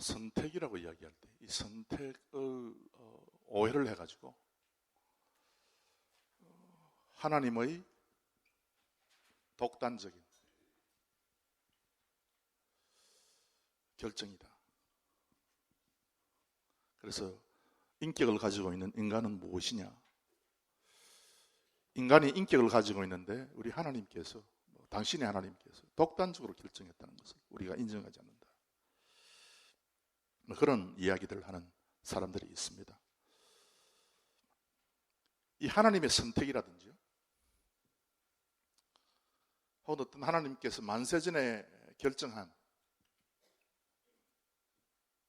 선택이라고 이야기할 때 이 선택을 오해를 해가지고 하나님의 독단적인 결정이다. 그래서 인격을 가지고 있는 인간은 무엇이냐? 인간이 인격을 가지고 있는데 우리 하나님께서, 당신의 하나님께서 독단적으로 결정했다는 것을 우리가 인정하지 않는다. 그런 이야기들을 하는 사람들이 있습니다. 이 하나님의 선택이라든지 혹은 어떤 하나님께서 만세전에 결정한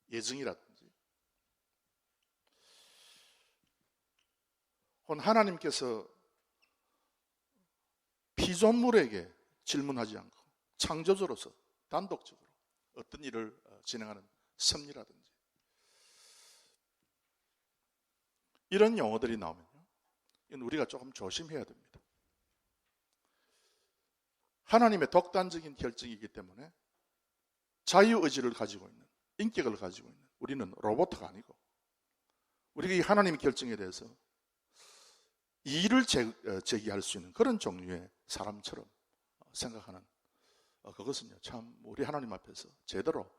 예정이라든지 혹은 하나님께서 피조물에게 질문하지 않고 창조주로서 단독적으로 어떤 일을 진행하는 섭리라든지 이런 용어들이 나오면요, 이건 우리가 조금 조심해야 됩니다. 하나님의 독단적인 결정이기 때문에 자유의지를 가지고 있는, 인격을 가지고 있는 우리는 로봇가 아니고 우리가 이 하나님의 결정에 대해서 이의를 제기할 수 있는 그런 종류의 사람처럼 생각하는 그것은요, 참 우리 하나님 앞에서 제대로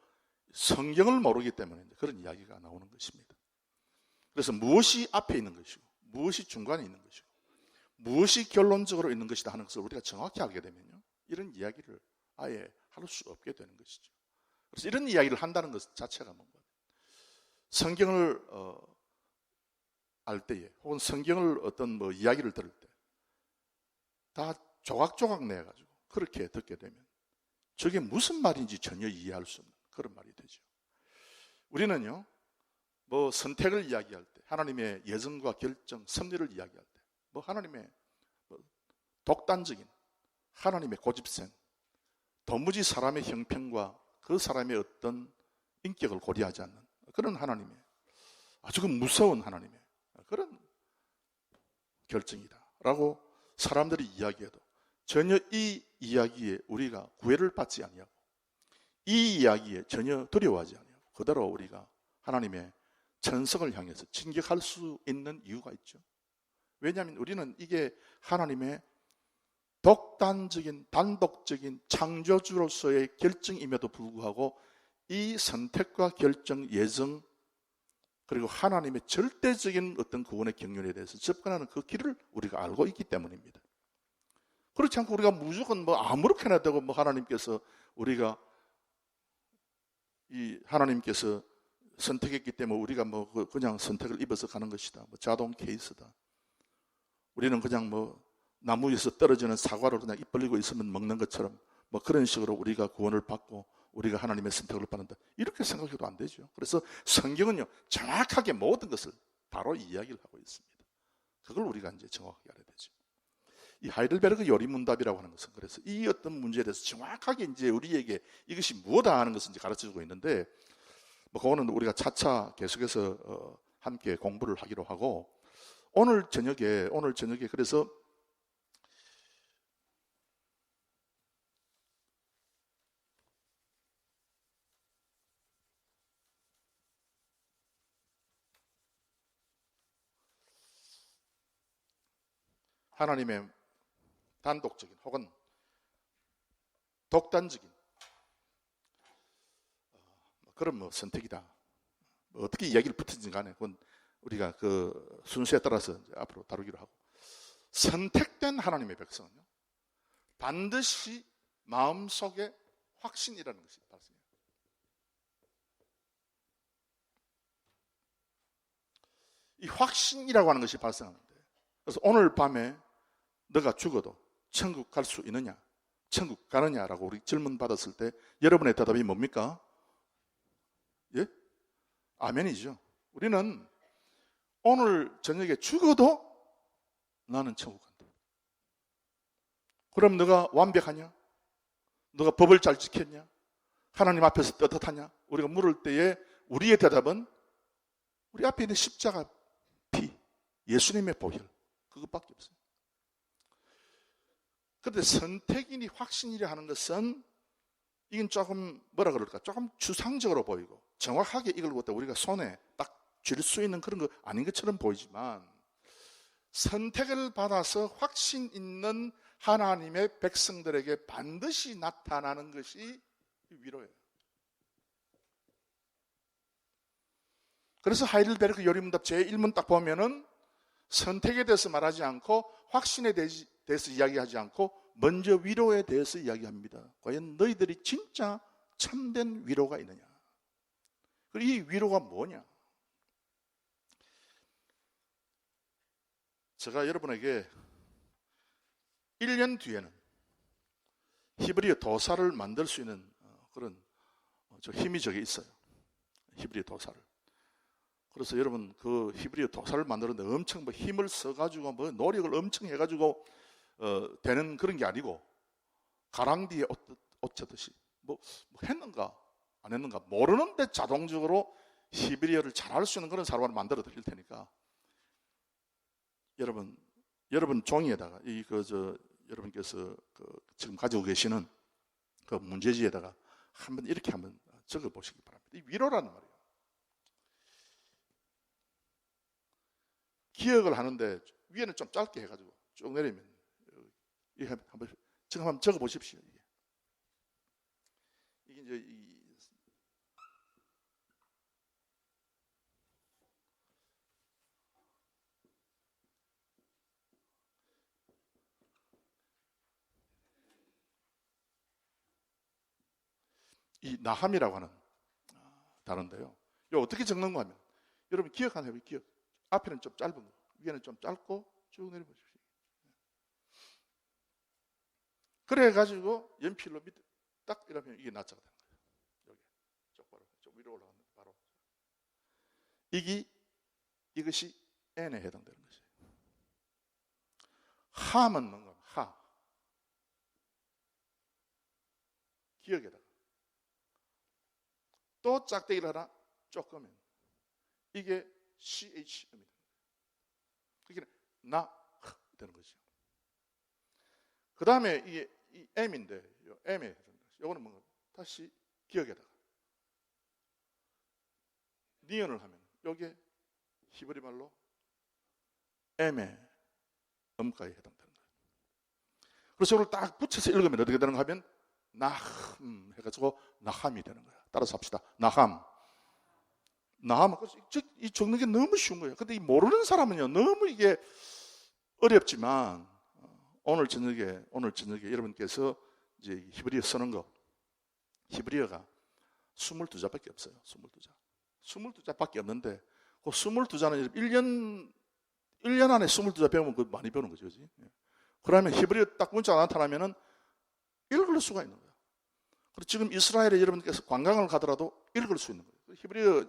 성경을 모르기 때문에 그런 이야기가 나오는 것입니다. 그래서 무엇이 앞에 있는 것이고 무엇이 중간에 있는 것이고 무엇이 결론적으로 있는 것이다 하는 것을 우리가 정확히 알게 되면요, 이런 이야기를 아예 할 수 없게 되는 것이죠. 그래서 이런 이야기를 한다는 것 자체가 뭔가 성경을 알 때에 혹은 성경을 어떤 이야기를 들을 때 다 조각조각 내가지고 그렇게 듣게 되면 저게 무슨 말인지 전혀 이해할 수 없는 그런 말이 되죠. 우리는요, 선택을 이야기할 때, 하나님의 예정과 결정, 섭리를 이야기할 때, 하나님의 독단적인, 하나님의 고집센, 도무지 사람의 형편과 그 사람의 어떤 인격을 고려하지 않는 그런 하나님의 아주 무서운 하나님의 그런 결정이다라고 사람들이 이야기해도 전혀 이 이야기에 우리가 구애를 받지 아니하고 이 이야기에 전혀 두려워하지 아니하고 그대로 우리가 하나님의 천성을 향해서 진격할 수 있는 이유가 있죠. 왜냐하면 우리는 이게 하나님의 독단적인, 단독적인 창조주로서의 결정임에도 불구하고 이 선택과 결정, 예정, 그리고 하나님의 절대적인 어떤 구원의 경륜에 대해서 접근하는 그 길을 우리가 알고 있기 때문입니다. 그렇지 않고 우리가 무조건 아무렇게나 되고 하나님께서 우리가 이 하나님께서 선택했기 때문에 우리가 그냥 선택을 입어서 가는 것이다. 자동 케이스다. 우리는 그냥 나무 위에서 떨어지는 사과를 그냥 입 벌리고 있으면 먹는 것처럼 그런 식으로 우리가 구원을 받고 우리가 하나님의 선택을 받는다. 이렇게 생각해도 안 되죠. 그래서 성경은요, 정확하게 모든 것을 바로 이야기를 하고 있습니다. 그걸 우리가 이제 정확하게 알아야 되죠. 이 하이델베르그 요리문답이라고 하는 것은 그래서 이 어떤 문제에 대해서 정확하게 이제 우리에게 이것이 무엇이다 하는 것을 이제 가르쳐 주고 있는데, 그거는 우리가 차차 계속해서 함께 공부를 하기로 하고, 오늘 저녁에 그래서 하나님의 단독적인 혹은 독단적인 그런 선택이다. 어떻게 이야기를 붙이든지 간에 그건 우리가 그 순서에 따라서 이제 앞으로 다루기로 하고, 선택된 하나님의 백성은요, 반드시 마음속에 확신이라는 것이 발생해요. 이 확신이라고 하는 것이 발생하는데, 그래서 오늘 밤에 너가 죽어도 천국 갈 수 있느냐, 천국 가느냐라고 우리 질문 받았을 때 여러분의 대답이 뭡니까? 예? 아멘이죠. 우리는 오늘 저녁에 죽어도 나는 천국 간다. 그럼 너가 완벽하냐? 너가 법을 잘 지켰냐? 하나님 앞에서 떳떳하냐? 우리가 물을 때에 우리의 대답은 우리 앞에 있는 십자가 피, 예수님의 보혈, 그것밖에 없어요. 그런데 선택이니 확신이라 하는 것은 이건 조금 뭐라 그럴까? 조금 추상적으로 보이고 정확하게 이걸 갖다 우리가 손에 딱 쥘 수 있는 그런 거 아닌 것처럼 보이지만 선택을 받아서 확신 있는 하나님의 백성들에게 반드시 나타나는 것이 위로예요. 그래서 하이델베르크 요리문답 제1문 딱 보면은 선택에 대해서 말하지 않고 확신에 대해서 이야기하지 않고 먼저 위로에 대해서 이야기합니다. 과연 너희들이 진짜 참된 위로가 있느냐? 그리고 이 위로가 뭐냐? 제가 여러분에게 1년 뒤에는 히브리어 도사를 만들 수 있는 그런 힘이 저게 있어요. 히브리어 도사를. 그래서 여러분 그 히브리어 도사를 만드는데 엄청 뭐 힘을 써가지고 뭐 노력을 엄청 해가지고 되는 그런 게 아니고 가랑비에 옷 젖듯이 뭐 했는가 안 했는가 모르는데 자동적으로 히브리어를 잘할 수 있는 그런 사람을 만들어 드릴 테니까 여러분 종이에다가 여러분께서 지금 가지고 계시는 그 문제지에다가 한번 이렇게 한번 적어 보시기 바랍니다. 이 위로라는 말이에요. 기억을 하는데 위에는 좀 짧게 해가지고 쭉 내리면 이게 한번 지금 한번 적어 보십시오. 이게 이제 이 나함이라고 하는 단어인데요. 이거 어떻게 적는 거 하면 여러분 기억 하나 해보세요. 기억. 앞에는 좀 짧은 거, 위에는 좀 짧고 쭉 내려보십시오. 그래가지고 연필로 밑에 딱 이러면 이게 나자가 되는 거예요. 여기 쪽바로 좀 위로 올라가면 바로 이것이 n에 해당되는 것이에요. 함은 뭔가 하 기억에다가 또 짝대기를 하나 쪼끄면 이게 CH음이 되는 거예요. 그게 나 되는 거죠. 그 다음에 이게 이 M인데 이 M에 해당되는 거죠. 이거는 뭔가 다시 기억에다가 니언을 하면 여기에 히브리 말로 M의 음가에 해당되는 거예요. 그래서 이걸 딱 붙여서 읽으면 어떻게 되는가 하면 나함 해가지고 나함이 되는 거예요. 따라서 합시다. 나함. 이 적는 게 너무 쉬운 거예요. 근데 이 모르는 사람은요, 너무 이게 어렵지만, 오늘 저녁에 여러분께서 이제 히브리어 쓰는 거, 히브리어가 22자밖에 없어요. 22자밖에 없는데, 그 22자는 1년 안에 22자 배우면 그 많이 배우는 거죠. 그지? 그러면 히브리어 딱 문자가 나타나면은 읽을 수가 있는 거예요. 그리고 지금 이스라엘에 여러분께서 관광을 가더라도 읽을 수 있는 거예요. 히브리어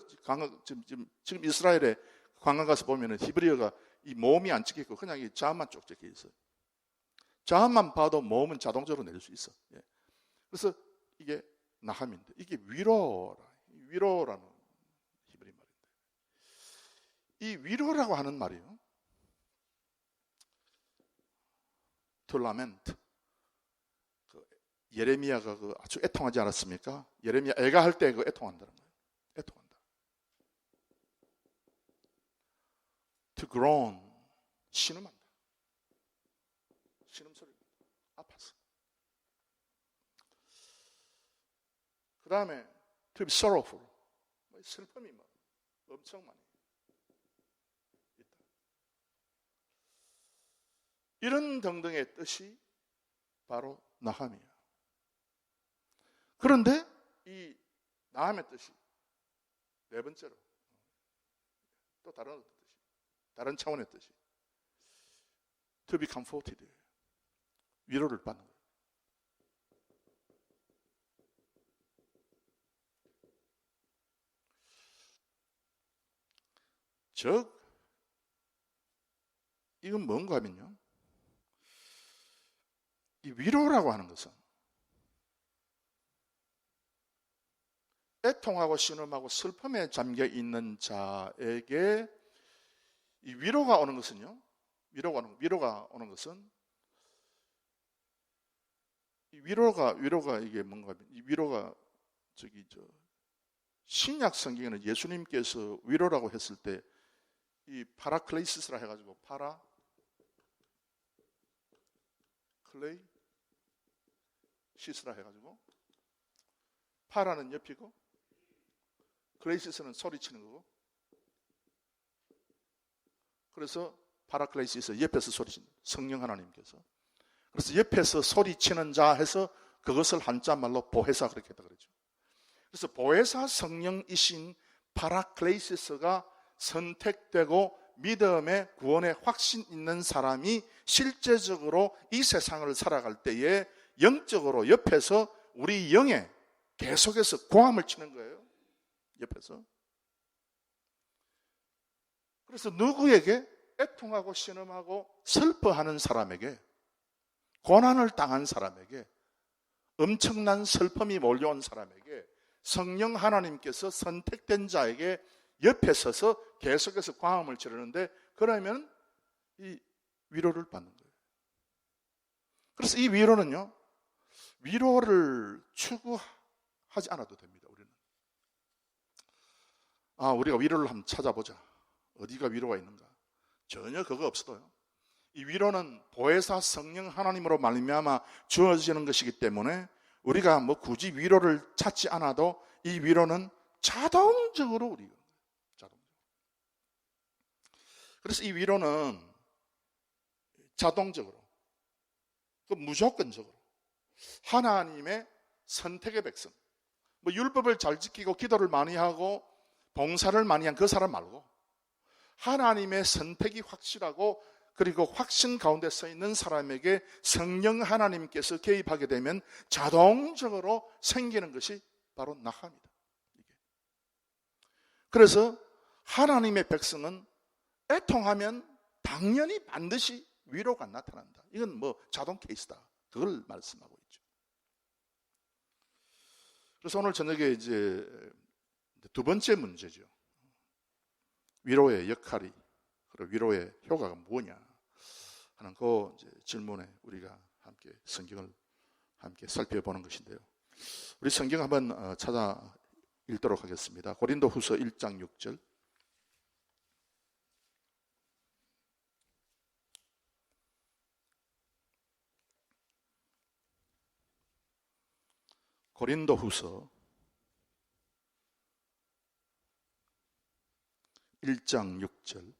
지금 이스라엘에 관광 가서 보면은 히브리어가 이 모음이 안 찍혀 있고 그냥 이 자음만 쭉 찍혀 있어요. 자음만 봐도 모음은 자동적으로 내릴 수 있어. 예. 그래서 이게 나함인데 이게 위로라는 히브리 말인데 이 위로라고 하는 말이요. to lament. 예레미야가 아주 애통하지 않았습니까? 예레미야 애가 할 때 애통한다는 거예요. 애통한다. To groan, 신음한다. 신음소리, 아팠어. 그 다음에 to be sorrowful, 슬픔이 엄청 많이 있다. 이런 등등의 뜻이 바로 나함이에요. 그런데 이 나함의 뜻이 네 번째로 또 다른 차원의 뜻이 to be comforted, 위로를 받는 거예요. 즉 이건 뭔가 하면요, 이 위로라고 하는 것은 애통하고 신음하고 슬픔에 잠겨 있는 자에게 이 위로가 오는 것은요, 위로가 오는 것은 위로가 이게 뭔가, 이 위로가 신약 성경에는 예수님께서 위로라고 했을 때 이 파라클레이시스라 해가지고 파라클레이시스라 해가지고, 파라는 옆이고 클레이시스는 소리치는 거고, 그래서 파라클레이시스, 옆에서 소리치는 성령 하나님께서, 그래서 옆에서 소리치는 자 해서 그것을 한자말로 보혜사 그렇게 했다 그러죠. 그래서 보혜사 성령이신 파라클레이시스가 선택되고 믿음의 구원의 확신 있는 사람이 실제적으로 이 세상을 살아갈 때에 영적으로 옆에서 우리 영에 계속해서 고함을 치는 거예요. 옆에서. 그래서 누구에게 애통하고 신음하고 슬퍼하는 사람에게, 고난을 당한 사람에게, 엄청난 슬픔이 몰려온 사람에게 성령 하나님께서 선택된 자에게 옆에 서서 계속해서 광음을 지르는데, 그러면 이 위로를 받는 거예요. 그래서 이 위로는요, 위로를 추구하지 않아도 됩니다. 우리는 우리가 위로를 한번 찾아보자, 어디가 위로가 있는가. 전혀 그거 없어도요, 이 위로는 보혜사 성령 하나님으로 말미암아 주어지는 것이기 때문에 우리가 뭐 굳이 위로를 찾지 않아도 이 위로는 자동적으로 우리가 그래서 이 위로는 자동적으로, 무조건적으로 하나님의 선택의 백성, 뭐 율법을 잘 지키고 기도를 많이 하고 봉사를 많이 한 그 사람 말고, 하나님의 선택이 확실하고 그리고 확신 가운데 서 있는 사람에게 성령 하나님께서 개입하게 되면 자동적으로 생기는 것이 바로 낙합니다. 그래서 하나님의 백성은 애통하면 당연히 반드시 위로가 나타난다. 이건 뭐 자동 케이스다. 그걸 말씀하고 있죠. 그래서 오늘 저녁에 이제 두 번째 문제죠. 위로의 역할이, 그리고 위로의 효과가 뭐냐 하는 그 질문에 우리가 함께 성경을 함께 살펴보는 것인데요. 우리 성경 한번 찾아 읽도록 하겠습니다. 고린도후서 1장 6절. 고린도후서 1장 6절.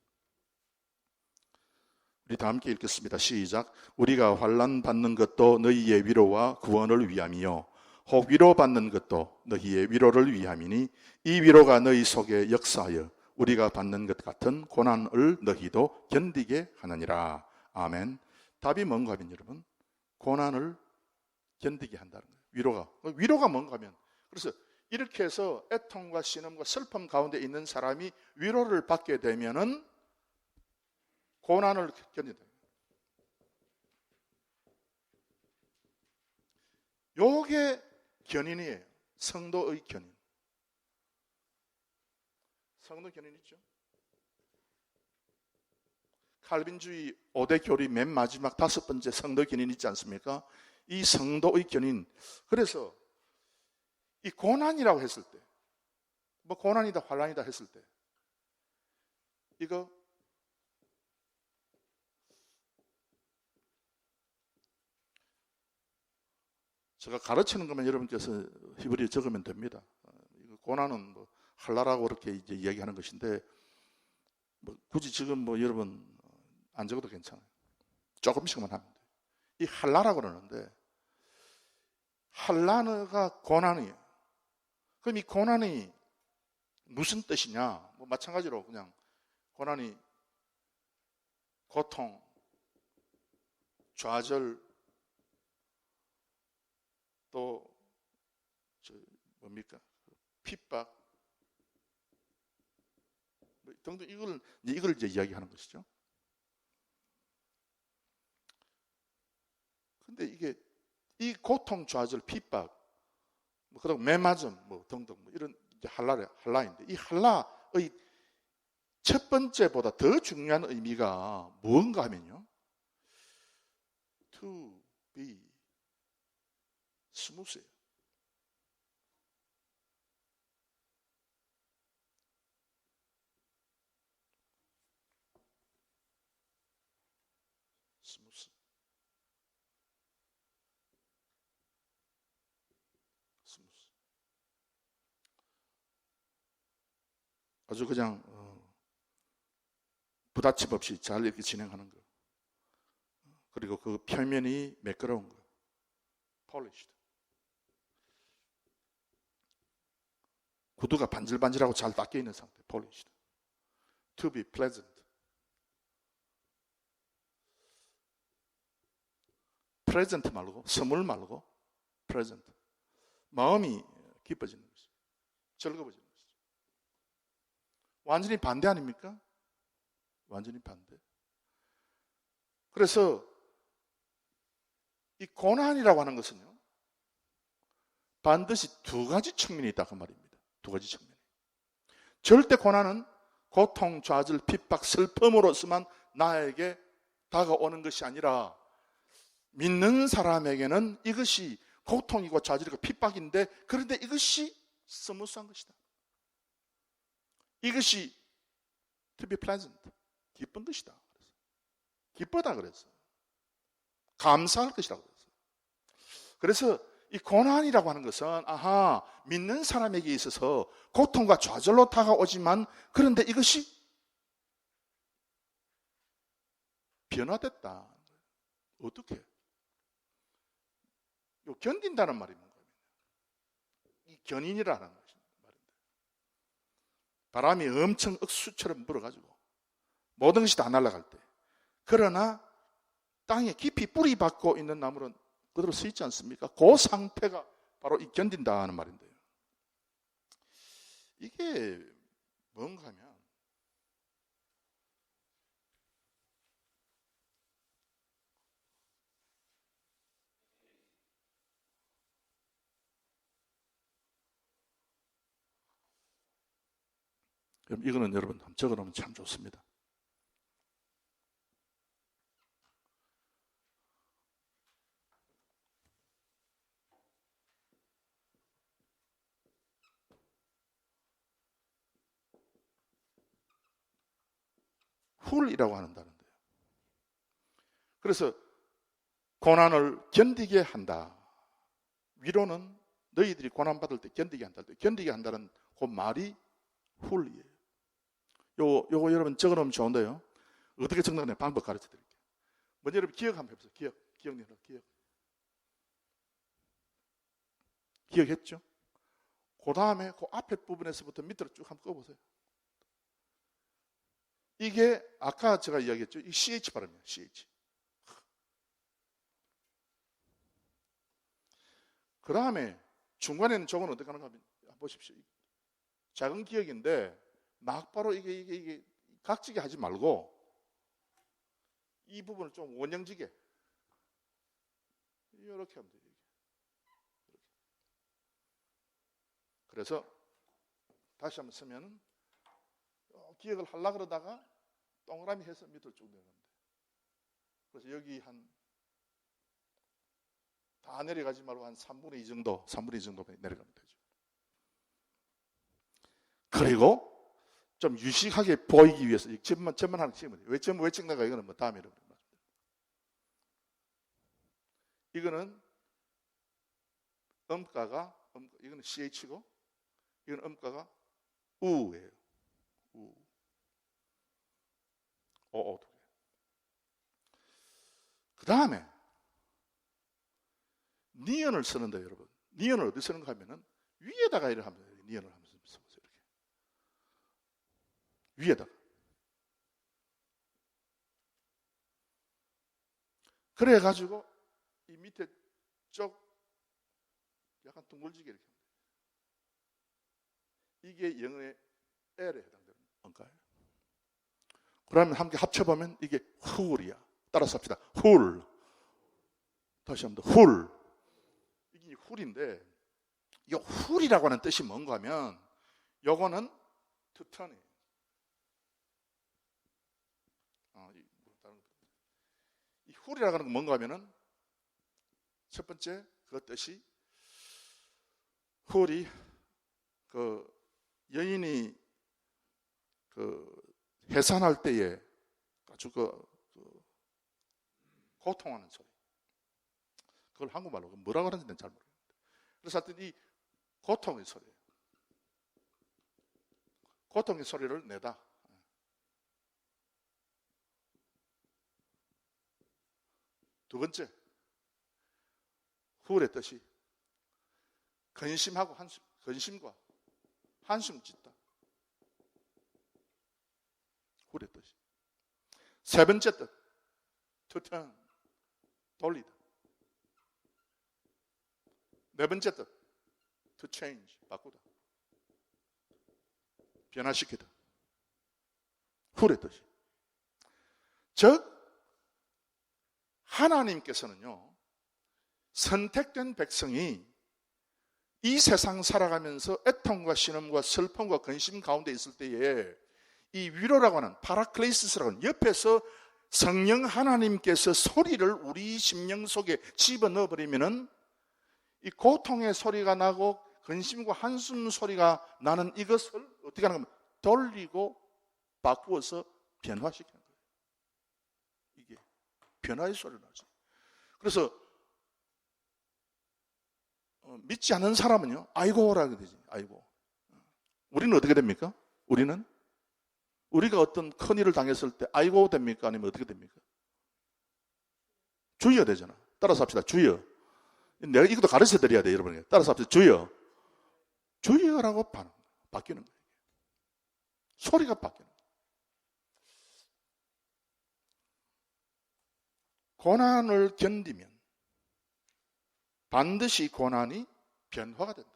우리 다 함께 읽겠습니다. 시작. 우리가 환난 받는 것도 너희의 위로와 구원을 위함이요 혹 위로받는 것도 너희의 위로를 위함이니 이 위로가 너희 속에 역사하여 우리가 받는 것 같은 고난을 너희도 견디게 하느니라. 아멘. 답이 뭔가 하면 여러분, 고난을 견디게 한다는 거예요. 위로가 뭔가 하면, 그래서 이렇게 해서 애통과 신음과 슬픔 가운데 있는 사람이 위로를 받게 되면은 고난을 견딘다. 요게 견인이에요. 성도의 견인. 성도 견인 있죠. 칼빈주의 5대 교리 맨 마지막 5번째 성도 견인 있지 않습니까? 이 성도의 견인. 그래서 이 고난이라고 했을 때, 뭐 고난이다 환난이다 했을 때, 이거 제가 가르치는 것만 여러분께서 히브리어 적으면 됩니다. 이거 고난은 뭐 할라라고 그렇게 이제 이야기하는 것인데, 뭐 굳이 지금 뭐 여러분 안 적어도 괜찮아요. 조금씩만 하면 돼요. 이 할라라고 그러는데, 할라가 고난이에요. 그럼 이 고난이 무슨 뜻이냐? 뭐 마찬가지로 그냥 고난이 고통, 좌절, 또 뭡니까? 핍박 등등, 이걸 이제 이야기하는 것이죠. 근데 이게 이 고통, 좌절, 핍박, 그다음 매맞음, 등등 이런 할라인데, 이 할라의 첫 번째보다 더 중요한 의미가 뭔가 하면요, to be 스무스해요. 스무스. 스무스. 아주 그냥 부다침 없이 잘 이렇게 진행하는 거. 그리고 그 표면이 매끄러운 거. polished. 구두가 반질반질하고 잘 닦여 있는 상태. polished. to be pleasant. present 말고, 선물 말고, present. 마음이 기뻐지는 것이죠. 즐거워지는 것이죠. 완전히 반대 아닙니까? 완전히 반대. 그래서 이 고난이라고 하는 것은요, 반드시 두 가지 측면이 있다 그 말입니다. 두 가지 측면이. 절대 고난은 고통, 좌절, 핍박, 슬픔으로서만 나에게 다가오는 것이 아니라 믿는 사람에게는 이것이 고통이고 좌절이고 핍박인데, 그런데 이것이 스무스한 것이다. 이것이 to be pleasant. 기쁜 것이다. 기쁘다 그랬어요. 감사할 것이라고 그랬어요. 그래서 이 고난이라고 하는 것은 믿는 사람에게 있어서 고통과 좌절로 다가오지만, 그런데 이것이 변화됐다. 어떻게? 견딘다는 말이 뭔가? 이 견인이라는 말인데, 바람이 엄청 억수처럼 불어가지고 모든 것이 다 날아갈 때, 그러나 땅에 깊이 뿌리 박고 있는 나무는 그대로 서 있지 않습니까? 그 상태가 바로 이 견딘다는 말인데요. 이게 뭔가 하면, 그럼 이거는 여러분 한번 적어놓으면 참 좋습니다. 훌이라고 하는 단어인데요. 그래서 고난을 견디게 한다. 위로는 너희들이 고난받을 때 견디게 한다. 견디게 한다는 그 말이 훌이에요. 요거 여러분 적어놓으면 좋은데요. 어떻게 적는 방법 가르쳐 드릴게요. 먼저 여러분 기억 한번 해보세요. 기억. 기억했죠? 그 다음에 그 앞에 부분에서부터 밑으로 쭉 한번 꺼보세요. 이게 아까 제가 이야기했죠. 이 CH 발음이에요. CH. 그 다음에 중간에는 저건 어떻게 하는가 보십시오. 작은 기억인데 막바로 이게 각지게 하지 말고 이 부분을 좀 원형지게 이렇게 하면 돼요. 그래서 다시 한번 쓰면 기억을 하려고 그러다가 동그라미 해서 밑으로 쭉 내려갑니다. 그래서 여기 다 내려가지 말고 한 3분의 2 정도 내려가면 되죠. 그리고 좀 유식하게 보이기 위해서 점만 하나 찍으면 돼요. 왜 찍는가? 이거는 뭐 다음에 여러분 말씀드릴게요. 이거는 음가가 이거는 CH고 이거는 음가가 우예요. 우. 오. 그 다음에 니은을 쓰는데 여러분, 니은을 어디 쓰는가 하면은 위에다가 이렇게 하면 돼요. 니은을 하면서 써보세요. 이렇게 위에다가. 그래 가지고 이 밑에 쪽 약간 둥글지게 이렇게 하면 돼요. 이게 영어의 L에 해당되는 뭔가요? 그러면 함께 합쳐보면 이게 훌이야. 따라서 합시다. 훌. 다시 한번 더. 훌. 이게 훌인데, 이 훌이라고 하는 뜻이 뭔가 하면, 요거는 to turn. 이 훌이라고 하는 건 뭔가 하면은, 첫 번째 그 뜻이 후리 그 여인이 그 해산할 때에 아주 고통하는 소리. 그걸 한국말로 뭐라고 하는지는 잘 모르겠는데. 그래서 하여튼 이 고통의 소리. 고통의 소리를 내다. 두 번째, 후울의 뜻이 근심하고 근심과 한숨 짓다. 후울의 뜻이. 세 번째 뜻, to turn, 돌리다. 네 번째 뜻, to change, 바꾸다. 변화시키다. 후울의 뜻이. 즉 하나님께서는요, 선택된 백성이 이 세상 살아가면서 애통과 신음과 슬픔과 근심 가운데 있을 때에 이 위로라고 하는 파라클레이시스라고 하는 옆에서 성령 하나님께서 소리를 우리 심령 속에 집어넣어 버리면은 이 고통의 소리가 나고 근심과 한숨 소리가 나는 이것을 어떻게 하는 겁니까? 돌리고 바꾸어서 변화시키는 거예요. 이게 변화의 소리를 나죠. 그래서 믿지 않는 사람은요, 아이고라고 되지. 아이고. 우리는 어떻게 됩니까? 우리가 어떤 큰일을 당했을 때 아이고 됩니까? 아니면 어떻게 됩니까? 주여 되잖아. 따라서 합시다. 주여. 내가 이것도 가르쳐 드려야 돼, 여러분. 따라서 합시다. 주여. 주여라고 바뀌는 거예요. 소리가 바뀌는 거예요. 고난을 견디면 반드시 고난이 변화가 된다.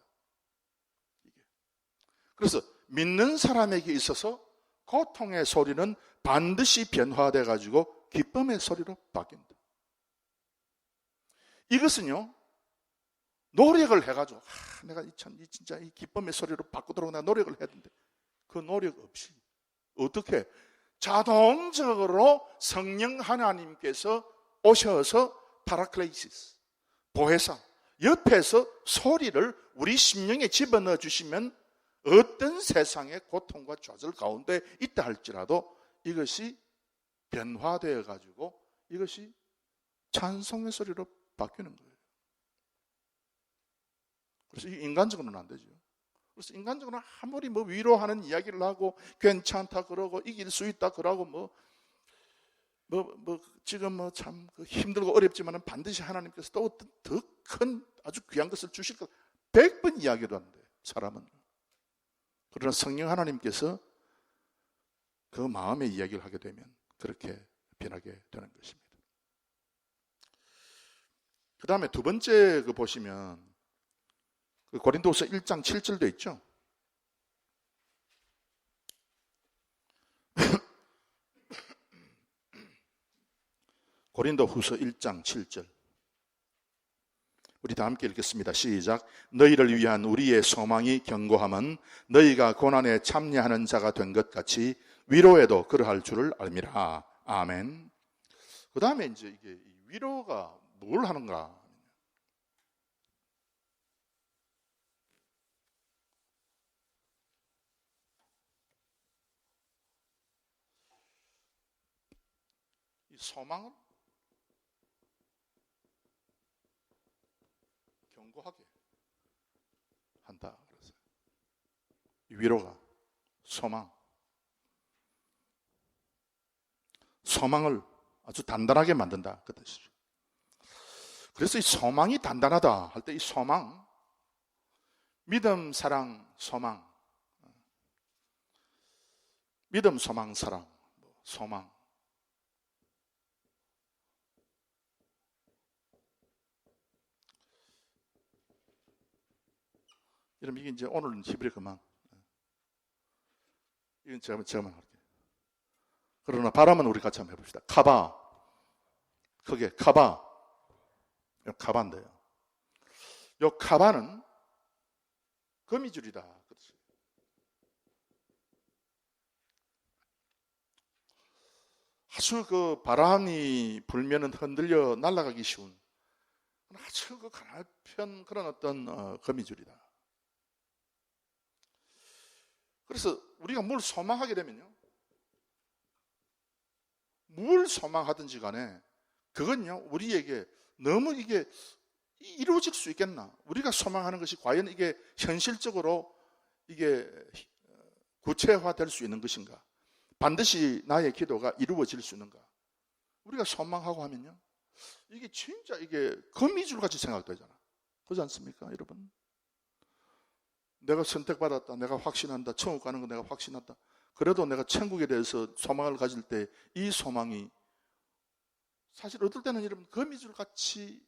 그래서 믿는 사람에게 있어서 고통의 소리는 반드시 변화돼 가지고 기쁨의 소리로 바뀐다. 이것은요, 노력을 해가지고 내가 진짜 이 기쁨의 소리로 바꾸도록 내가 노력을 해야 되는데 그 노력 없이 어떻게 자동적으로 성령 하나님께서 오셔서 파라클레이시스, 보혜사, 옆에서 소리를 우리 심령에 집어넣어 주시면 어떤 세상의 고통과 좌절 가운데 있다 할지라도 이것이 변화되어 가지고 이것이 찬송의 소리로 바뀌는 거예요. 그래서 이게 인간적으로는 안 되죠. 그래서 인간적으로는 아무리 위로하는 이야기를 하고 괜찮다 그러고 이길 수 있다 그러고 지금 참 힘들고 어렵지만은 반드시 하나님께서 또 어떤 더 큰 아주 귀한 것을 주실 것 100번 이야기를 하는데 사람은. 그러나 성령 하나님께서 그 마음의 이야기를 하게 되면 그렇게 변하게 되는 것입니다. 그 다음에 두 번째 보시면 고린도후서 1장 7절도 있죠. 고린도후서 1장 7절. 우리 다 함께 읽겠습니다. 시작. 너희를 위한 우리의 소망이 견고함은 너희가 고난에 참여하는 자가 된 것 같이 위로에도 그러할 줄을 알미라. 아멘. 그 다음에 이제 이게 위로가 뭘 하는가? 이 소망은 견고하게 한다. 그래서 위로가 소망을 아주 단단하게 만든다 그 뜻이죠. 그래서 이 소망이 단단하다 할 때 이 소망, 믿음, 사랑, 소망, 믿음, 소망, 사랑, 소망. 여러분 이게 이제 오늘은 히브리 그만. 이건 제가만 할게요. 그러나 바람은 우리 같이 한번 해봅시다. 카바. 크게 카바. 요 카바인데요. 요 카바는 거미줄이다. 아주 그 바람이 불면은 흔들려 날아가기 쉬운 아주 그 가냘픈 그런 어떤 거미줄이다. 그래서 우리가 뭘 소망하게 되면요, 뭘 소망하든지 간에 그건요, 우리에게 너무 이게 이루어질 수 있겠나? 우리가 소망하는 것이 과연 이게 현실적으로 이게 구체화될 수 있는 것인가? 반드시 나의 기도가 이루어질 수 있는가? 우리가 소망하고 하면요, 이게 진짜 이게 거미줄 같이 생각되잖아. 그렇지 않습니까, 여러분? 내가 선택받았다, 내가 확신한다, 천국 가는 거 내가 확신한다. 그래도 내가 천국에 대해서 소망을 가질 때 이 소망이 사실 어떨 때는 여러분 거미줄 같이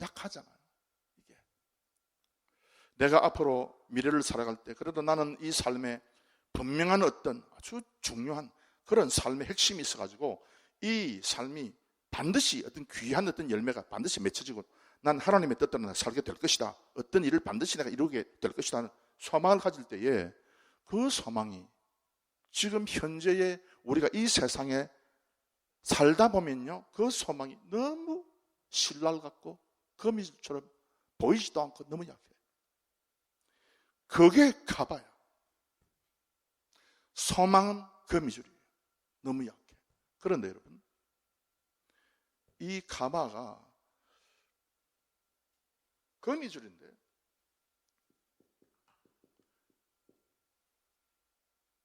약하잖아요. 이게 내가 앞으로 미래를 살아갈 때 그래도 나는 이 삶에 분명한 어떤 아주 중요한 그런 삶의 핵심이 있어가지고 이 삶이 반드시 어떤 귀한 어떤 열매가 반드시 맺혀지고 난 하나님의 뜻대로 살게 될 것이다, 어떤 일을 반드시 내가 이루게 될 것이다 하는 소망을 가질 때에 그 소망이 지금 현재의 우리가 이 세상에 살다 보면요, 그 소망이 너무 신랄 같고 거미줄처럼 보이지도 않고 너무 약해. 그게 가봐야. 소망은 거미줄이에요. 너무 약해. 그런데 여러분, 이 가마가 거미줄인데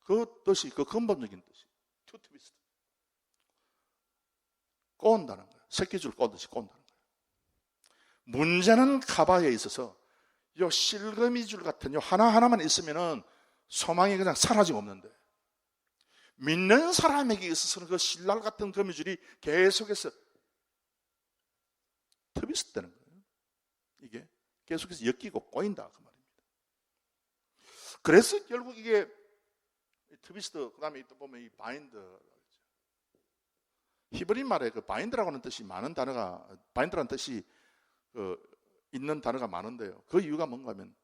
그 뜻이, 그 근본적인 뜻이 투트비스트, 꼬은다는 거예요. 새끼줄 꼬듯이 꼬은다는 거예요. 문제는 가바에 있어서 요 실거미줄 같은 요 하나하나만 있으면은 소망이 그냥 사라지고 없는데, 믿는 사람에게 있어서는 그 신랄 같은 거미줄이 계속해서 트비스트 되는 거예요. 이게 계속해서 엮이고 꼬인다, 그 말입니다. 그래서 결국 이게 트비스트, 그 다음에 또 보면 이 바인드, 히브리 말에 그 바인드라고 하는 뜻이 많은 단어가, 바인드라는 뜻이 있는 단어가 많은데요. 그 이유가 뭔가 하면,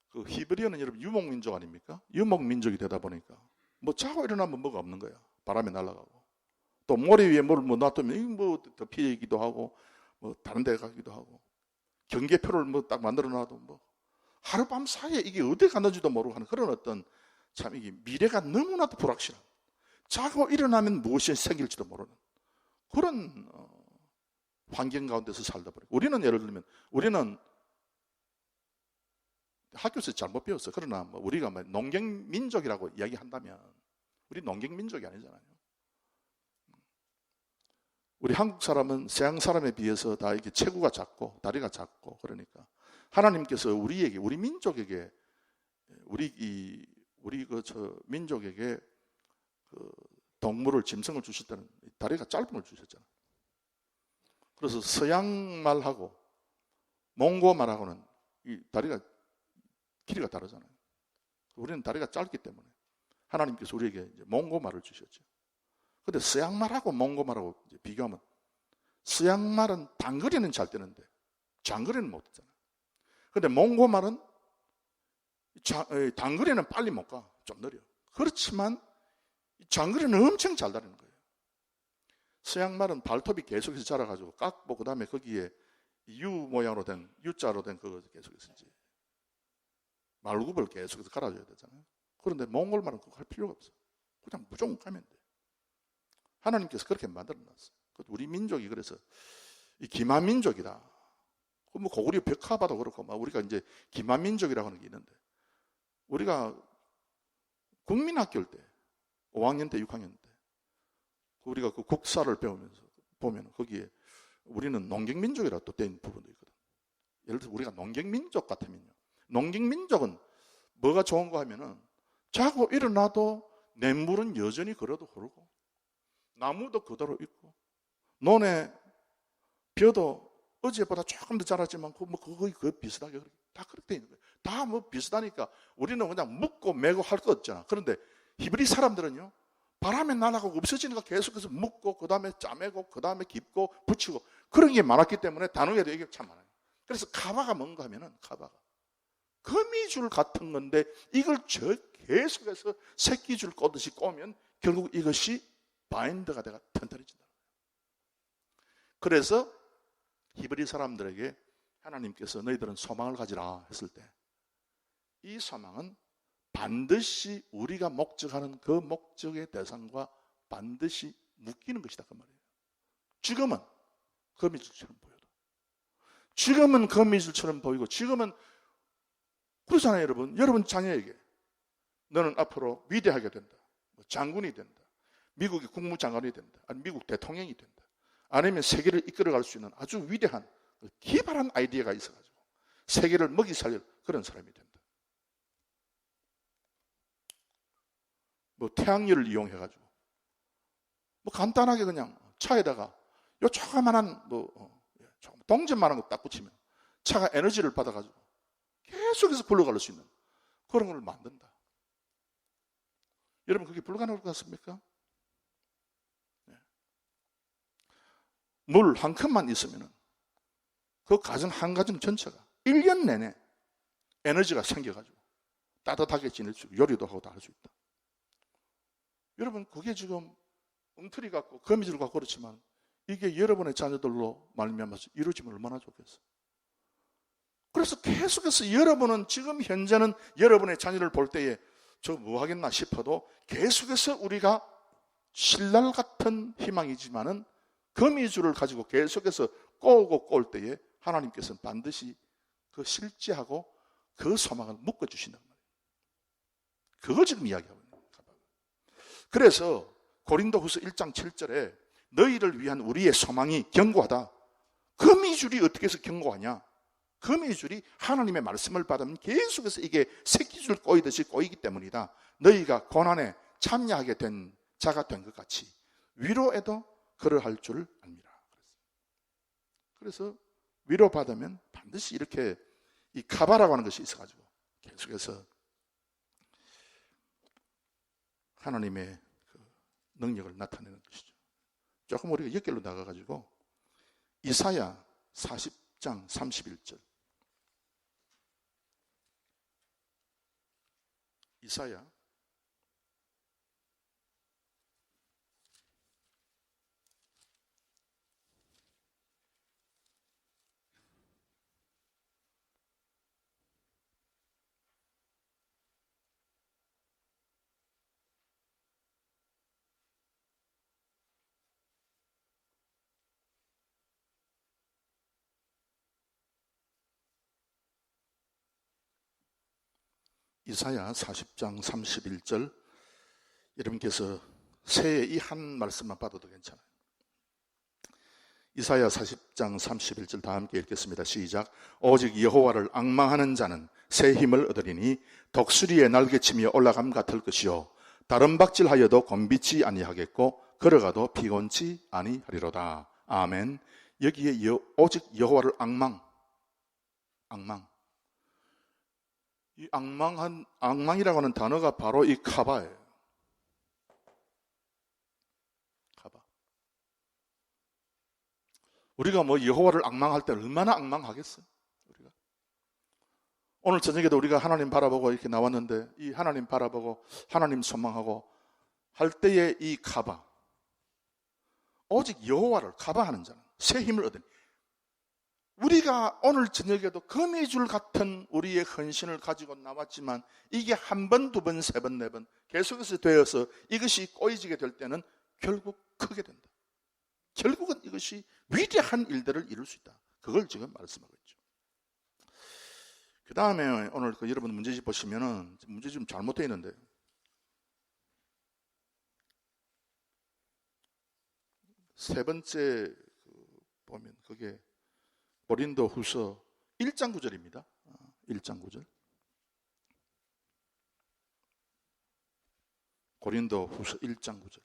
그 히브리어는 여러분 유목민족 아닙니까? 유목민족이 되다 보니까 뭐 자고 일어나면 뭐가 없는 거야. 바람에 날아가고. 또 모래 위에 뭘 뭐 놔두면 뭐 덮이기도 하고, 뭐 다른 데 가기도 하고, 경계표를 뭐 딱 만들어 놔도 뭐 하룻밤 사이에 이게 어디 갔는지도 모르고 하는 그런 어떤, 참 이게 미래가 너무나도 불확실한, 자고 일어나면 무엇이 생길지도 모르는 그런 환경 가운데서 살다 버리고, 우리는 예를 들면 우리는 학교에서 잘못 배웠어요. 그러나 뭐 우리가 뭐 농경민족이라고 이야기한다면 우리 농경민족이 아니잖아요. 우리 한국 사람은 서양 사람에 비해서 다 이렇게 체구가 작고 다리가 작고, 그러니까 하나님께서 우리에게, 우리 민족에게, 우리 저 민족에게 그 동물을, 짐승을 주실 때는 다리가 짧은 걸 주셨잖아요. 그래서 서양 말하고 몽고 말하고는 이 다리가 길이가 다르잖아요. 우리는 다리가 짧기 때문에 하나님께서 우리에게 이제 몽고 말을 주셨죠. 근데 서양 말하고 몽고 말하고 이제 비교하면, 서양 말은 단거리는 잘 되는데 장거리는 못 되잖아요. 근데 몽고 말은 단거리는 빨리 못 가, 좀 느려. 그렇지만 장거리는 엄청 잘 다니는 거예요. 서양 말은 발톱이 계속해서 자라가지고 깎고, 그 다음에 거기에 U 모양으로 된, U자로 된 그거 계속해서 이제 말굽을 계속해서 갈아줘야 되잖아요. 그런데 몽골 말은 그거 할 필요가 없어요. 그냥 무조건 가면 돼. 하나님께서 그렇게 만들어 놨어요. 우리 민족이 그래서 이 기만민족이다. 뭐 고구려 벽화봐도 그렇고, 막 우리가 이제 기만민족이라고 하는 게 있는데, 우리가 국민학교일 때 5학년 때 6학년 때 우리가 그 국사를 배우면서 보면 거기에 우리는 농경민족이라고 또 된 부분도 있거든. 예를 들어서 우리가 농경민족 같으면요, 농경민족은 뭐가 좋은 거 하면은 자고 일어나도 냇물은 여전히 걸어도 흐르고, 나무도 그대로 있고, 논에 벼도 어제보다 조금 더 자랐지만 거의 비슷하게 다 그렇게 돼 있는 거예요. 다 뭐 비슷하니까 우리는 그냥 묻고 매고 할 거 없잖아. 그런데 히브리 사람들은요, 바람에 날아가고 없어지니까 계속해서 묻고, 그 다음에 짜매고, 그 다음에 깁고 붙이고, 그런 게 많았기 때문에 단어에도 이게 참 많아요. 그래서 가바가 뭔가 하면은, 가바가 거미줄 같은 건데 이걸 계속해서 새끼줄 꼬듯이 꼬면 결국 이것이 바인드가 돼가 튼튼해진다. 그래서 히브리 사람들에게 하나님께서 너희들은 소망을 가지라 했을 때, 이 소망은 반드시 우리가 목적하는 그 목적의 대상과 반드시 묶이는 것이다 그 말이에요. 지금은 거미줄처럼 보여도, 지금은 거미줄처럼 보이고, 지금은 그렇잖아요. 여러분 자녀에게 너는 앞으로 위대하게 된다, 장군이 된다, 미국의 국무장관이 된다, 아니면 미국 대통령이 된다, 아니면 세계를 이끌어갈 수 있는 아주 위대한 기발한 아이디어가 있어가지고 세계를 먹이 살릴 그런 사람이 된다. 뭐 태양열을 이용해가지고 뭐 간단하게 그냥 차에다가 요 조그만한 동전만한 거 딱 붙이면 차가 에너지를 받아가지고 계속해서 굴러갈 수 있는 그런 걸 만든다. 여러분 그게 불가능할 것 같습니까? 네. 물 한 컵만 있으면 그 가정 한 가정 전체가 1년 내내 에너지가 생겨가지고 따뜻하게 지낼 수 있고 요리도 하고 다 할 수 있다. 여러분 그게 지금 엉터리 같고 거미줄 같고 그렇지만 이게 여러분의 자녀들로 말미암아서 이루어지면 얼마나 좋겠어요. 그래서 계속해서 여러분은 지금 현재는 여러분의 자녀를 볼 때에 저 뭐 하겠나 싶어도 계속해서 우리가 신랄 같은 희망이지만은 거미줄을 가지고 계속해서 꼬고 꼬을 때에 하나님께서는 반드시 그 실제하고 그 소망을 묶어주신단 말이에요. 그걸 지금 이야기하고 있는 거예요. 그래서 고린도후서 1장 7절에 너희를 위한 우리의 소망이 견고하다. 거미줄이 어떻게 해서 견고하냐? 거미줄이 하나님의 말씀을 받으면 계속해서 이게 새끼줄 꼬이듯이 꼬이기 때문이다. 너희가 고난에 참여하게 된 자가 된 것 같이 위로에도 그러할 줄 압니다. 그래서 위로받으면 반드시 이렇게 이 카바라고 하는 것이 있어가지고 계속해서 하나님의 그 능력을 나타내는 것이죠. 조금 우리가 역결로 나가가지고 이사야 40장 31절. 이사야 40장 31절. 여러분께서 새해 이 한 말씀만 봐도 괜찮아요. 이사야 40장 31절 다 함께 읽겠습니다. 시작. 오직 여호와를 앙망하는 자는 새 힘을 얻으리니 독수리의 날개치며 올라감 같을 것이요 다른 박질하여도 곤비치 아니하겠고 걸어가도 피곤치 아니하리로다. 아멘. 여기에 오직 여호와를 앙망. 이 앙망이라고 하는 단어가 바로 이 카바예요. 카바. 우리가 뭐 여호와를 앙망할 때 얼마나 앙망하겠어요? 우리가 오늘 저녁에도 우리가 하나님 바라보고 이렇게 나왔는데 이 하나님 바라보고 하나님 소망하고 할 때의 이 카바, 오직 여호와를 카바하는 자는 새 힘을 얻으니, 우리가 오늘 저녁에도 거미줄 같은 우리의 헌신을 가지고 나왔지만 이게 한 번, 두 번, 세 번, 네 번 계속해서 되어서 이것이 꼬이지게 될 때는 결국 크게 된다. 결국은 이것이 위대한 일들을 이룰 수 있다. 그걸 지금 말씀하고 있죠. 그 다음에 오늘 여러분 문제집 보시면은 문제 좀 잘못되어 있는데, 세 번째 보면 그게 고린도후서 1장 9절입니다. 1장 9절. 고린도후서 1장 9절.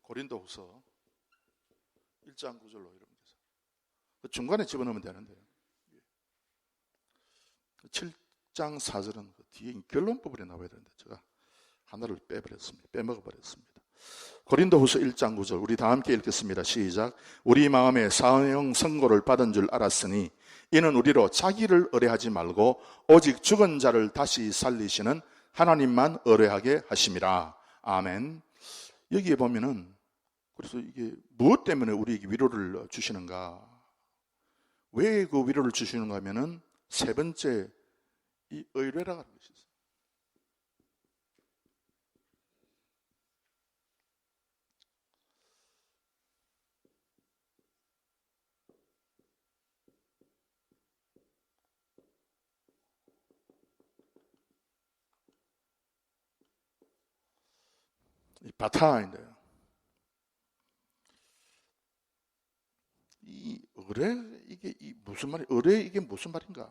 고린도후서 1장 9절로 여러분께서 중간에 집어넣으면 되는데요. 7장 4절은 그 뒤에 결론 부분에 나와야 되는데 제가 하나를 빼먹어버렸습니다. 고린도후서 1장 9절 우리 다 함께 읽겠습니다. 시작. 우리 마음에 사형 선고를 받은 줄 알았으니 이는 우리로 자기를 의뢰하지 말고 오직 죽은 자를 다시 살리시는 하나님만 의뢰하게 하심이라. 아멘. 여기에 보면은 그래서 이게 무엇 때문에 우리에게 위로를 주시는가? 왜 그 위로를 주시는가 하면은 세 번째 이 의뢰라는 것이 있어요. 이 바타인데요. 이 의뢰 이게 무슨 말이 의뢰 이게 무슨 말인가?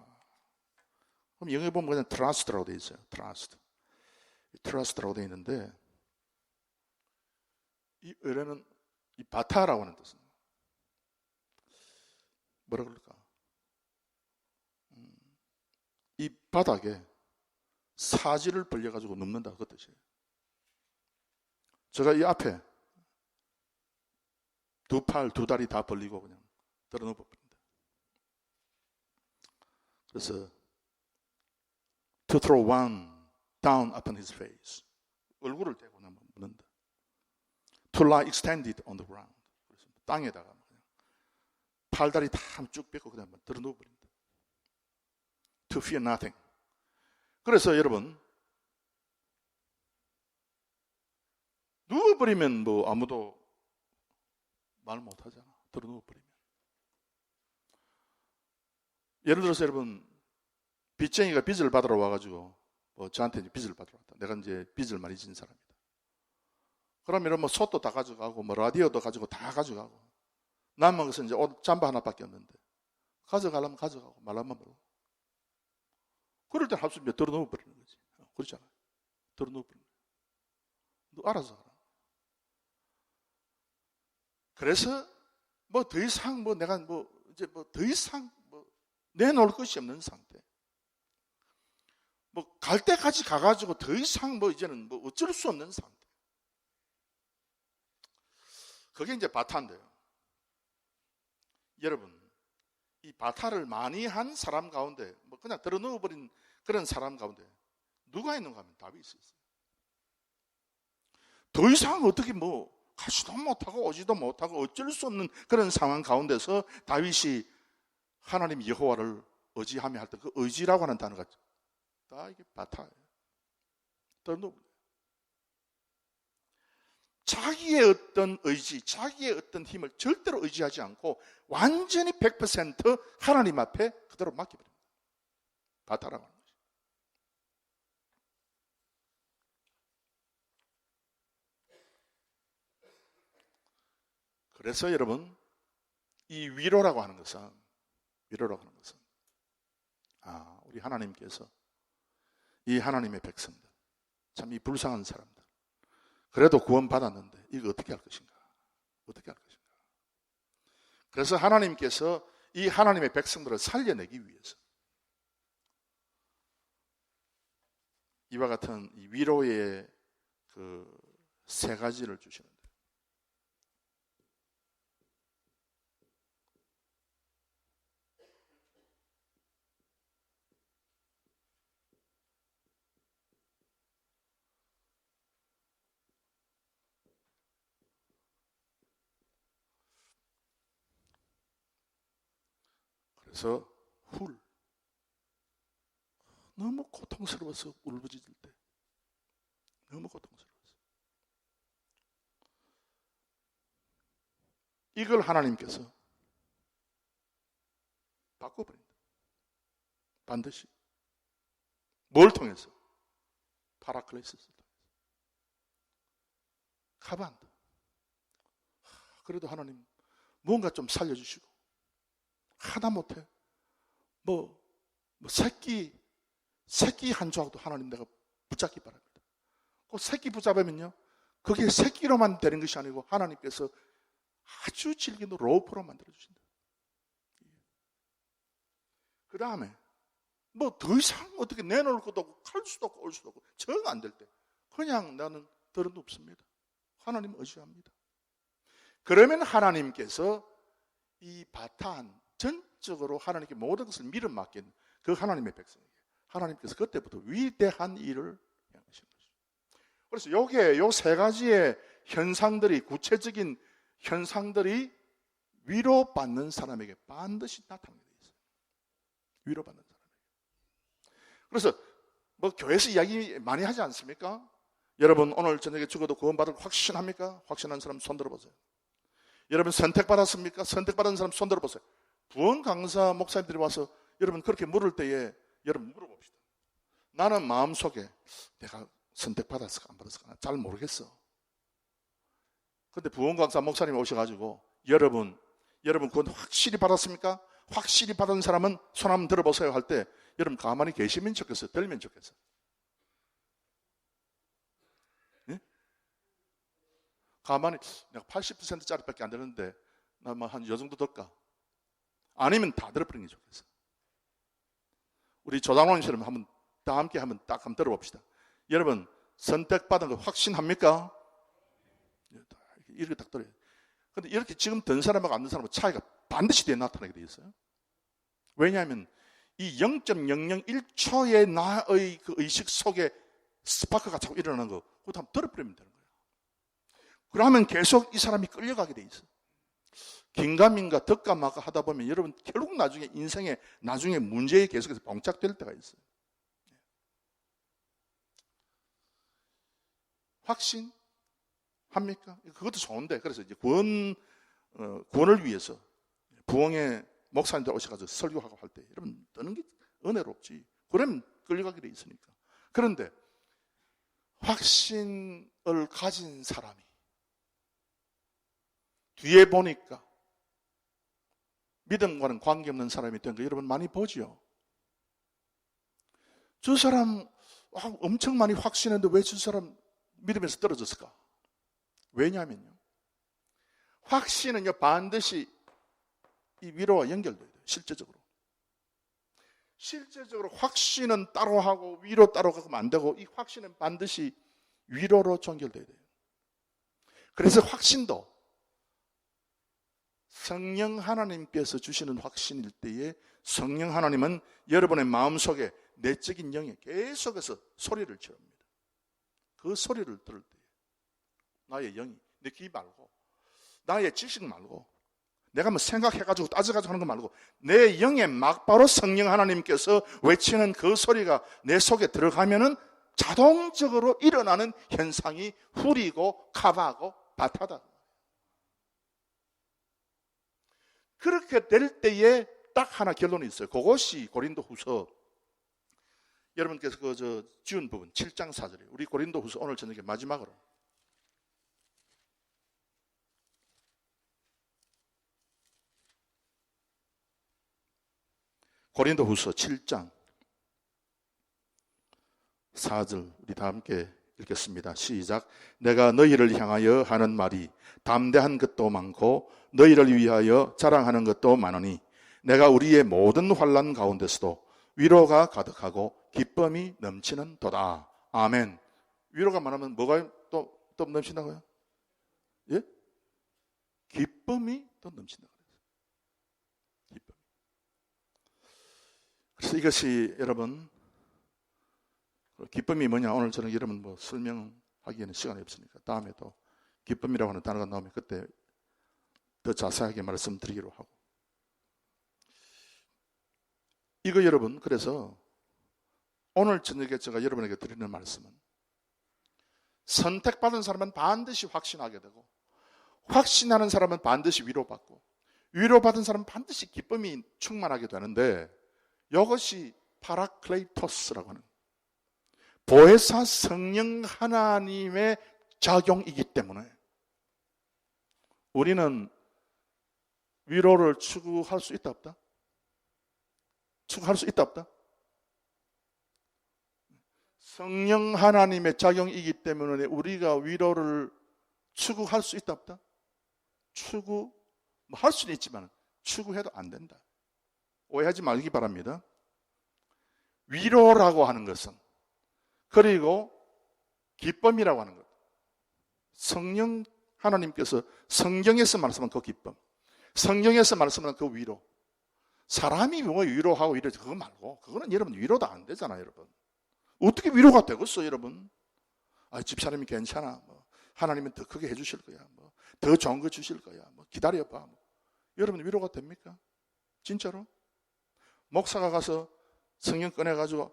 그럼 영어에 보면 그냥 trust라고 돼 있어요. trust라고 돼 있는데 이 의뢰는 이 바타라고 하는 뜻은 뭐라 그럴까? 이 바닥에 사지를 벌려가지고 눕는다 그 뜻이에요. 제가 이 앞에 두 팔, 두 다리 다 벌리고 그냥 들어 누워버립니다. 그래서 to throw one down upon his face. 얼굴을 대고 눕는다. To lie extended on the ground. 그래서 땅에다가 그냥 팔다리 다 쭉 펴고 그냥 들어 누워버립니다. To fear nothing. 그래서 여러분 누워버리면 뭐 아무도 말 못하잖아. 들어 누워버리면. 예를 들어서 여러분 빚쟁이가 빚을 받으러 와가지고 저한테 이제 빚을 받으러 왔다. 내가 이제 빚을 많이 진 사람이다. 그러면 뭐 솥도 다 가져가고 뭐 라디오도 가지고 다 가져가고 남은 것은 이제 옷 잠바 하나밖에 없는데 가져가려면 가져가고 말하면 말고. 그럴 땐 합수면 들어 누워버리는 거지. 그렇잖아요. 들어 누워버리는 거야. 너 알아서 하라. 그래서 뭐 더 이상 뭐 내가 뭐 이제 뭐 더 이상 뭐 내놓을 것이 없는 상태. 뭐 갈 때까지 가가지고 더 이상 뭐 이제는 뭐 어쩔 수 없는 상태. 그게 이제 바타인데요. 여러분, 이 바타를 많이 한 사람 가운데, 뭐 그냥 들어 누워버린 그런 사람 가운데 누가 있는가 하면 답이 있었어요. 더 이상 어떻게 뭐 가지도 못하고 오지도 못하고 어쩔 수 없는 그런 상황 가운데서 다윗이 하나님 여호와를 의지하며 할 때 그 의지라고 하는 단어가 다 이게 바타예요. 자기의 어떤 의지, 자기의 어떤 힘을 절대로 의지하지 않고 완전히 100% 하나님 앞에 그대로 맡겨버립니다. 바타라고 하는 거죠. 그래서 여러분, 이 위로라고 하는 것은 우리 하나님께서 이 하나님의 백성들, 참 이 불쌍한 사람들, 그래도 구원받았는데 이거 어떻게 할 것인가? 그래서 하나님께서 이 하나님의 백성들을 살려내기 위해서 이와 같은 이 위로의 그 세 가지를 주시는데, 그래서 너무 고통스러워서 울부짖을 때, 너무 고통스러워서 이걸 하나님께서 바꿔버린다. 반드시. 뭘 통해서? 파라클레시스를 통해서. 가만다. 그래도 하나님 뭔가 좀 살려주시고, 하다 못해 새끼 한 조각도 하나님 내가 붙잡기 바랍니다. 그 새끼 붙잡으면요, 그게 새끼로만 되는 것이 아니고 하나님께서 아주 질긴 로프로 만들어 주신다. 그 다음에 뭐 더 이상 어떻게 내놓을 것도 없고 갈 수도 없고 올 수도 없고 정 안 될 때 그냥 나는 들어 눕습니다. 하나님 의지합니다. 그러면 하나님께서 이 바탄 전적으로 하나님께 모든 것을 믿음 맡긴 그 하나님의 백성에게 하나님께서 그때부터 위대한 일을 행하신 것이죠. 그래서 요게 요 세 가지의 현상들이, 구체적인 현상들이 위로받는 사람에게 반드시 나타나게 되어 있어요. 위로받는 사람에게. 그래서 뭐 교회에서 이야기 많이 하지 않습니까? 여러분 오늘 저녁에 죽어도 구원받을 거 확신합니까? 확신한 사람 손 들어보세요. 여러분 선택받았습니까? 선택받은 사람 손 들어보세요. 부흥 강사 목사님들이 와서 여러분 그렇게 물을 때에 여러분 물어봅시다. 나는 마음속에 내가 선택받았을까 안 받았을까 잘 모르겠어. 근데 부흥 강사 목사님이 오셔가지고 여러분 그건 확실히 받았습니까? 확실히 받은 사람은 손 한번 들어보세요 할 때 여러분 가만히 계시면 좋겠어요? 들면 좋겠어요? 예? 가만히 내가 80%짜리밖에 안 되는데 나 뭐 한 요 정도 될까? 아니면 다 들어버리는 게 좋겠어요. 우리 조장로님처럼 한번 다 함께 한번 들어봅시다. 여러분 선택받은 거 확신합니까? 이렇게 딱 들어요. 근데 이렇게 지금 든 사람하고 안 든 사람하고 차이가 반드시 나타나게 돼 있어요. 왜냐하면 이 0.001초의 나의 그 의식 속에 스파크가 자꾸 일어나는 거, 그것도 한번 들어버리면 되는 거예요. 그러면 계속 이 사람이 끌려가게 돼 있어요. 긴가민가 덕가마가 하다 보면 여러분 결국 나중에 인생에 나중에 문제에 계속해서 봉착될 때가 있어요. 확신합니까? 그것도 좋은데 그래서 이제 구원을 위해서 부흥의 목사님들 오셔가지고 설교하고 할 때 여러분 떠는 게 은혜롭지. 그러면 끌려가게 돼 있으니까. 그런데 확신을 가진 사람이 뒤에 보니까 믿음과는 관계없는 사람이 된 거 여러분 많이 보죠. 저 사람 엄청 많이 확신했는데 왜 저 사람 믿음에서 떨어졌을까? 왜냐하면요, 확신은요 반드시 이 위로와 연결돼야 돼요. 실제적으로 확신은 따로 하고 위로 따로 가면 안 되고 이 확신은 반드시 위로로 연결돼야 돼요. 그래서 확신도 성령 하나님께서 주시는 확신일 때에 성령 하나님은 여러분의 마음속에 내적인 영에 계속해서 소리를 지릅니다. 그 소리를 들을 때 나의 영이, 내 귀 말고 나의 지식 말고 내가 뭐 생각해가지고 따져가지고 하는 거 말고 내 영에 막바로 성령 하나님께서 외치는 그 소리가 내 속에 들어가면은 자동적으로 일어나는 현상이 후리고 카바고 바타다. 그렇게 될 때에 딱 하나 결론이 있어요. 그것이 고린도후서 여러분께서 지운 부분 7장 4절이에요. 우리 고린도후서 오늘 저녁에 마지막으로 고린도후서 7장 4절 우리 다 함께 읽겠습니다. 시작. 내가 너희를 향하여 하는 말이 담대한 것도 많고 너희를 위하여 자랑하는 것도 많으니 내가 우리의 모든 환난 가운데서도 위로가 가득하고 기쁨이 넘치는 도다. 아멘. 위로가 많으면 뭐가 또 넘친다고요? 예? 기쁨이 또 넘친다고 그랬어요. 기쁨. 그래서 이것이 여러분 기쁨이 뭐냐 오늘 저는 여러분 뭐 설명하기에는 시간이 없으니까 다음에 또 기쁨이라고 하는 단어가 나오면 그때 더 자세하게 말씀드리기로 하고 이거 여러분 그래서 오늘 저녁에 제가 여러분에게 드리는 말씀은 선택받은 사람은 반드시 확신하게 되고 확신하는 사람은 반드시 위로받고 위로받은 사람은 반드시 기쁨이 충만하게 되는데 이것이 파라클레이토스라고 하는 보혜사 성령 하나님의 작용이기 때문에 우리는 위로를 추구할 수 있다 없다? 추구할 수 있다 없다? 성령 하나님의 작용이기 때문에 우리가 위로를 추구할 수 있다 없다? 할 수는 있지만 추구해도 안 된다. 오해하지 말기 바랍니다. 위로라고 하는 것은 그리고 기쁨이라고 하는 것 성령 하나님께서 성경에서 말씀한 그 기쁨, 성경에서 말씀하는 그 위로, 사람이 뭐 위로하고 이러지 그거 말고, 그거는 여러분 위로도 안 되잖아요. 여러분 어떻게 위로가 되겠어 여러분? 집사님이 괜찮아, 뭐 하나님은 더 크게 해주실 거야, 뭐 더 좋은 거 주실 거야, 뭐 기다려봐, 뭐. 여러분 위로가 됩니까? 진짜로? 목사가 가서 성경 꺼내가지고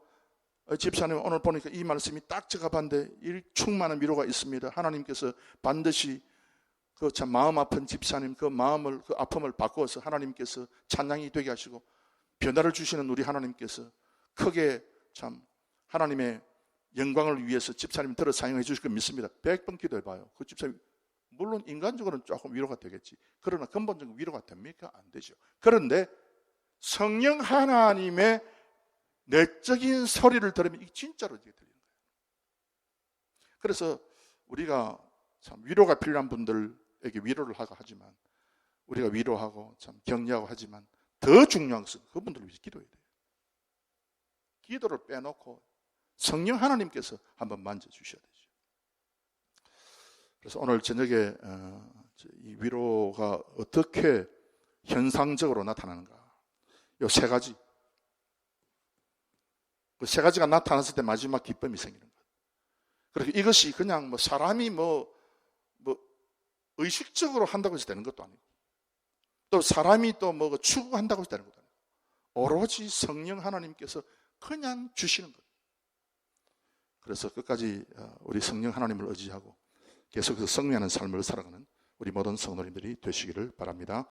집사님 오늘 보니까 이 말씀이 딱 적합한데 이 충만한 위로가 있습니다. 하나님께서 반드시 그 참 마음 아픈 집사님 그 마음을, 그 아픔을 바꿔서 하나님께서 찬양이 되게 하시고 변화를 주시는 우리 하나님께서 크게 참 하나님의 영광을 위해서 집사님 들어 사용해 주실 거 믿습니다. 100번 기도해봐요. 그 집사님 물론 인간적으로는 조금 위로가 되겠지. 그러나 근본적인 위로가 됩니까? 안 되죠. 그런데 성령 하나님의 내적인 소리를 들으면 이게 진짜로 들리는 거예요. 그래서 우리가 참 위로가 필요한 분들에게 위로를 하고 하지만, 우리가 위로하고 참 격려하고 하지만 더 중요한 것은 그분들을 위해서 기도해야 돼요. 기도를 빼놓고 성령 하나님께서 한번 만져주셔야 되죠. 그래서 오늘 저녁에 이 위로가 어떻게 현상적으로 나타나는가, 이 세 가지, 그 세 가지가 나타났을 때 마지막 기쁨이 생기는 거예요. 그렇게 이것이 그냥 뭐 사람이 뭐 의식적으로 한다고 해서 되는 것도 아니고, 또 사람이 또 뭐 추구한다고 해서 되는 것도 아니고, 오로지 성령 하나님께서 그냥 주시는 거예요. 그래서 끝까지 우리 성령 하나님을 의지하고 계속해서 성례하는 삶을 살아가는 우리 모든 성도님들이 되시기를 바랍니다.